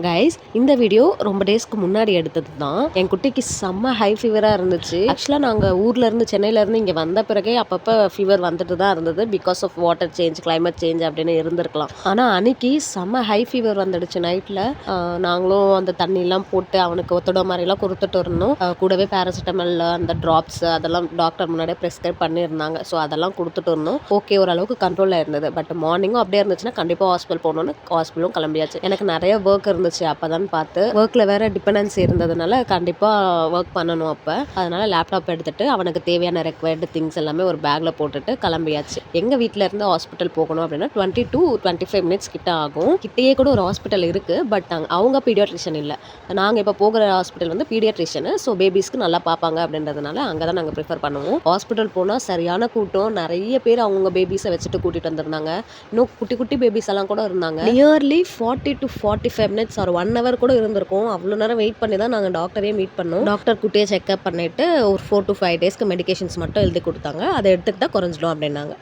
Guys, இந்த video ரொம்ப டேஸ்க்கு முன்னாடி எடுத்தது தான். என் குட்டிக்கு செம்ம ஹை ஃபீவராக இருந்துச்சு. ஆக்சுவலாக நாங்கள் ஊர்லேருந்து சென்னையிலேருந்து இங்கே வந்த பிறகே அப்பப்போ ஃபீவர் வந்துட்டு தான் இருந்தது. Because of water change, climate change அப்படின்னு இருந்திருக்கலாம். ஆனால் அன்னைக்கு செம்ம ஹை ஃபீவர் வந்துடுச்சு நைட்டில். நாங்களும் அந்த தண்ணியெல்லாம் போட்டு அவனுக்கு ஒத்தட மாதிரிலாம் கொடுத்துட்டு இருந்தோம். கூடவே பேராசிட்டமல் அந்த ட்ராப்ஸ் அதெல்லாம் டாக்டர் முன்னாடியே ப்ரெஸ்கிரைப் பண்ணியிருந்தாங்க. ஸோ அதெல்லாம் கொடுத்துட்டு இருந்தோம். ஓகே, ஓரளவுக்கு கண்ட்ரோலில் இருந்தது. பட் மார்னிங்கும் அப்படியே இருந்துச்சுன்னா கண்டிப்பாக ஹாஸ்பிட்டல் போகணுன்னு ஹாஸ்பிட்டலும் கிளம்பியாச்சு. எனக்கு நிறைய ஒர்க் இருந்துச்சு அப்பதான் பார்த்து. ஒர்க்ல வேற டிபெண்டன்சி இருந்ததுனால கண்டிப்பா ஒர்க் பண்ணணும். அப்ப அதனால லேப்டாப் எடுத்துட்டு அவனுக்கு தேவையான ரெக்வயர்டு திங்ஸ் எல்லாமே ஒரு பேக்ல போட்டுட்டு கிளம்பியாச்சு. எங்க வீட்ல இருந்து ஹாஸ்பிட்டல் போகணும் அப்படின்னா 20 to 25 மினிட்ஸ் கிட்ட ஆகும். கிட்டேயே கூட ஒரு ஹாஸ்பிட்டல் இருக்கு. பட் அவங்க பீடியாட்ரிஷியன் இல்ல. நாங்க இப்ப போகிற ஹாஸ்பிட்டல் வந்து பீடியாட்ரிஷியன். ஸோ பேபிஸ்க்கு நல்லா பார்ப்பாங்க அப்படின்றதுனால அங்கதான் நாங்க ப்ரிஃபர் பண்ணுவோம். ஹாஸ்பிட்டல் போனா சரியான கூட்டம். நிறைய பேர் அவங்க பேபிஸை வச்சுட்டு கூட்டிட்டு வந்திருந்தாங்க. இன்னும் குட்டி குட்டி பேபிஸ் எல்லாம் கூட இருந்தாங்க. நியர்லி 40 to 45 மினிட்ஸ் ஒரு 1 hour கூட இருந்திருக்கும். அவ்வளோ நேரம் வெயிட் பண்ணி தான் நாங்கள் டாக்டரே மீட் பண்ணோம். டாக்டர் குட்டியை செக்அப் பண்ணிட்டு ஒரு 4 to 5 டேஸ்க்கு மெடிகேஷன்ஸ் மட்டும் எழுதி கொடுத்தாங்க. அதை எடுத்துக்கிட்டா குறைஞ்சிடும் அப்படின்னாங்க.